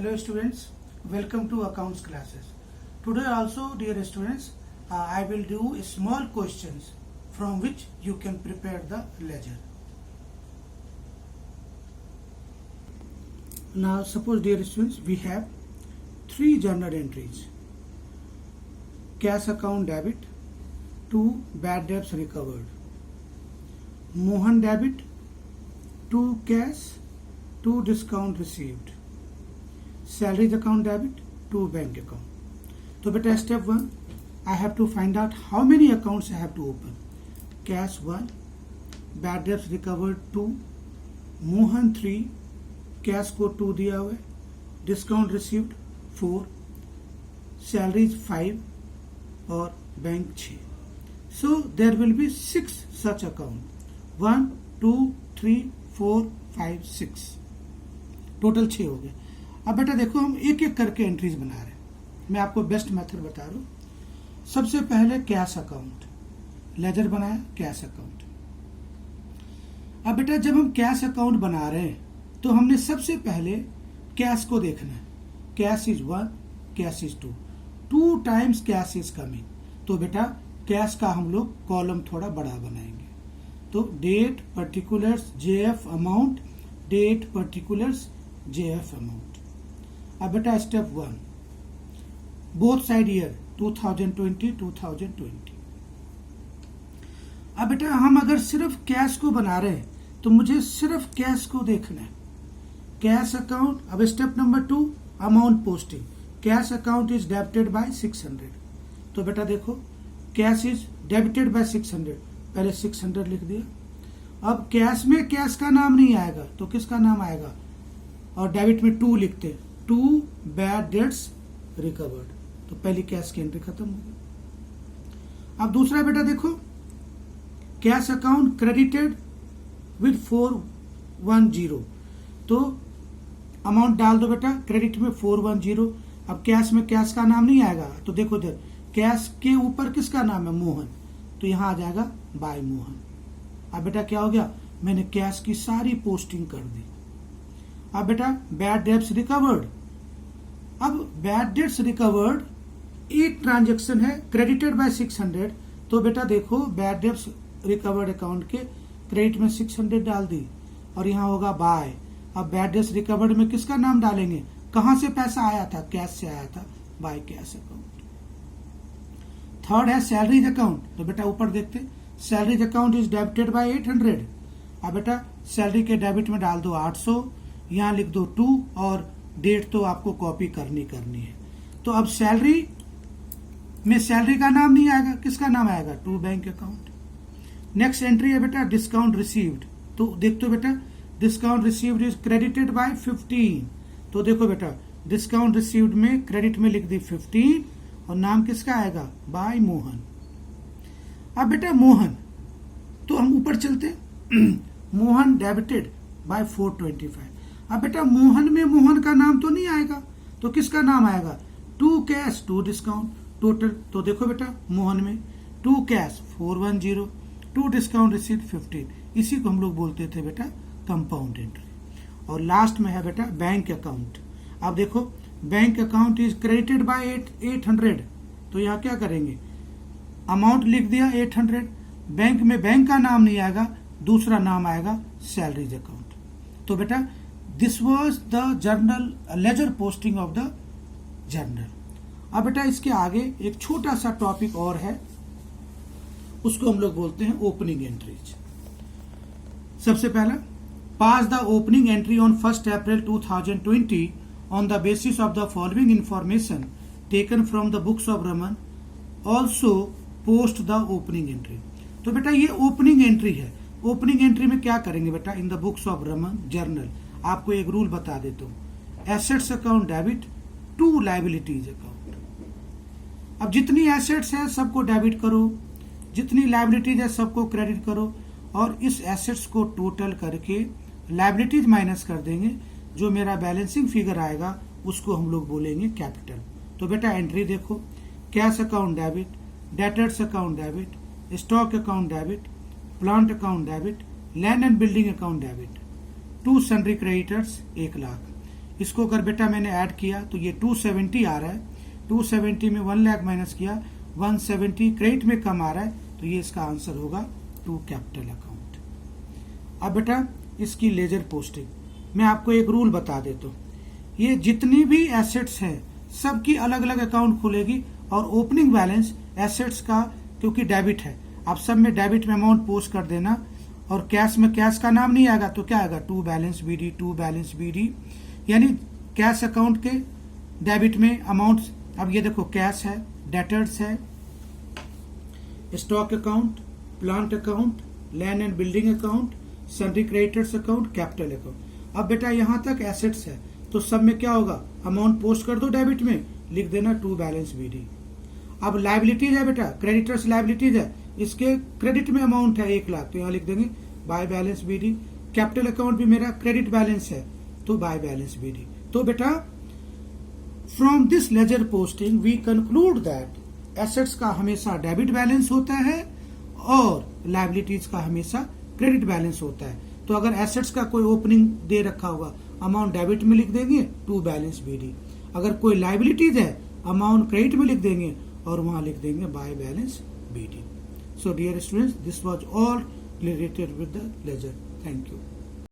Hello students, welcome to accounts classes. Today also dear students, I will do small questions from which you can prepare the ledger. Now suppose dear students, we have three journal entries. Cash account debit, 2 bad debts recovered. Mohan debit, 2 cash, 2 discount received. Salaries account debit, 2 bank account. So beta step 1, I have to find out how many accounts I have to open. Cash 1, bad debts recovered 2, Mohan 3, cash को 2 दिया हुआ है, discount received 4, salaries 5 और bank 6. So there will be 6 such account. 1, 2, 3, 4, 5, 6. Total 6 हो गए. अब बेटा देखो हम एक एक करके एंट्रीज बना रहे हैं. मैं आपको बेस्ट मेथड बता रहा हूं. सबसे पहले कैश अकाउंट, लेजर बनाया कैश अकाउंट. अब बेटा जब हम कैश अकाउंट बना रहे हैं तो हमने सबसे पहले कैश को देखना है. Cash is 1, cash is 2, 2 times cash is coming. तो बेटा कैश का हम लोग कॉलम थोड़ा बड़ा बनाएंगे. तो date particulars JF amount, date particulars JF amount. अब बेटा स्टेप 1, बोथ साइड ईयर 2020 2020. अब बेटा हम अगर सिर्फ कैश को बना रहे हैं तो मुझे सिर्फ कैश को देखना है. Cash account. अब step number 2, amount posting. Cash account is debited by 600. तो बेटा देखो कैश इज डेबिटेड बाय 600, पहले 600 लिख दिया. अब कैश में कैश का नाम नहीं आएगा तो किसका नाम आएगा, और डेबिट में 2 लिखते, 2 बैड डेट्स रिकवर्ड. तो पहली कैश की एंट्री खत्म हो गई. अब दूसरा बेटा देखो कैश अकाउंट क्रेडिटेड विद 410. तो अमाउंट डाल दो बेटा, क्रेडिट में 410. अब कैश में कैश का नाम नहीं आएगा तो देखो इधर कैश के ऊपर किसका नाम है, मोहन. तो यहां आ जाएगा बाय मोहन. अब बेटा क्या हो गया, मैंने कैश की सारी पोस्टिंग कर दी. अब बेटा बैड डेट्स रिकवर्ड. अब बैड डेट्स रिकवर्ड एक ट्रांजेक्शन है, क्रेडिटेड बाय 600. तो बेटा देखो बैड डेट्स रिकवर्ड अकाउंट के क्रेडिट में 600 डाल दी और यहां होगा बाय. अब बैड डेट्स रिकवर्ड में किसका नाम डालेंगे, कहां से पैसा आया था, कैश से आया था, बाय कैश अकाउंट. थर्ड है सैलरीज अकाउंट. तो बेटा ऊपर देखते, salaries account is debited bye 800. अब बेटा सैलरी के डेबिट में डाल दो 800, यहां लिख दो 2 और डेट तो आपको कॉपी करनी है. तो अब सैलरी में सैलरी का नाम नहीं आएगा, किसका नाम आएगा, 2 बैंक अकाउंट. नेक्स्ट एंट्री है बेटा डिस्काउंट रिसीव्ड. तो देखते हो बेटा discount received is credited bye 15. तो देखो बेटा डिस्काउंट रिसीव्ड में क्रेडिट में लिख दी 15 और नाम किसका आएगा, बाय मोहन. अब बेटा मोहन, तो हम ऊपर चलते मोहन डेबिटेड बाय 425. अब बेटा मोहन में मोहन का नाम तो नहीं आएगा तो किसका नाम आएगा, 2 कैश 2 डिस्काउंट टोटल. तो देखो बेटा मोहन में 2 कैश 410, 2 डिस्काउंट रिसीव्ड 15. इसी को हम लोग बोलते थे बेटा कंपाउंड एंट्री. और लास्ट में है बेटा बैंक अकाउंट. अब देखो bank account is credited bye 800. तो यहाँ क्या करेंगे, अमाउंट लिख दिया 800. बैंक में बैंक का नाम नहीं आएगा, दूसरा नाम आएगा सैलरीज अकाउंट. तो बेटा this was the journal ledger posting of the journal. अब बेटा इसके आगे एक छोटा सा टॉपिक और है, उसको हम लोग बोलते हैं ओपनिंग एंट्रीज. सबसे पहला, pass the opening entry on 1 April 2020 on the basis of the following information taken from the books of Raman. Also post the opening entry. तो बेटा ये ओपनिंग एंट्री है. ओपनिंग एंट्री में क्या करेंगे बेटा, in the books of Raman journal. आपको एक रूल बता देता हूं, assets account debit, 2 liabilities account. अब जितनी एसेट्स है सबको डेबिट करो, जितनी लायबिलिटीज है सबको क्रेडिट करो और इस एसेट्स को टोटल करके लायबिलिटीज माइनस कर देंगे. जो मेरा बैलेंसिंग फिगर आएगा उसको हम लोग बोलेंगे कैपिटल. तो बेटा एंट्री देखो, cash account debit, debtors account debit, stock account debit, plant account debit, land and building account debit, 2 sundry creditors 1 lakh, इसको अगर बेटा मैंने ऐड किया तो ये 270 आ रहा है, 270 में 1 लाख माइनस किया 170 क्रेडिट में कम आ रहा है, तो ये इसका आंसर होगा टू कैपिटल अकाउंट। अब बेटा इसकी लेजर पोस्टिंग मैं आपको एक रूल बता देता हूँ। ये जितनी भी एसेट्स हैं सबकी अलग अलग अकाउंट खुलेगी और ओपनिंग बैलेंस एसेट्स का क्योंकि डेबिट है, आप सब में डेबिट में अमाउंट पोस्ट कर देना और कैश में कैश का नाम नहीं आएगा तो क्या आएगा to balance BD, to balance BD, यानी कैश अकाउंट के डेबिट में अमाउंट। अब ये देखो कैश है, डेटर्स है, stock account, plant account, land and building account, sundry creditors account, capital account. अब बेटा यहां तक एसेट्स है तो सब में क्या होगा अमाउंट पोस्ट कर दो डेबिट में, लिख देना टू बैलेंस बीडी। अब लायबिलिटीज है बेटा, क्रेडिटर्स लायबिलिटीज है, इसके क्रेडिट में अमाउंट है 1 लाख तो यहाँ लिख देंगे by balance BD. Capital account भी मेरा क्रेडिट बैलेंस है तो बाय बैलेंस बीडी। तो बेटा from this ledger posting we conclude that assets का हमेशा डेबिट बैलेंस होता है और लायबिलिटीज का हमेशा क्रेडिट बैलेंस होता है। तो अगर एसेट्स का कोई ओपनिंग दे रखा होगा अमाउंट डेबिट में लिख देंगे टू बैलेंस बीडी, अगर कोई लायबिलिटीज है अमाउंट क्रेडिट में लिख देंगे और वहां लिख देंगे by balance BD. So dear students, this was all related with the ledger. Thank you.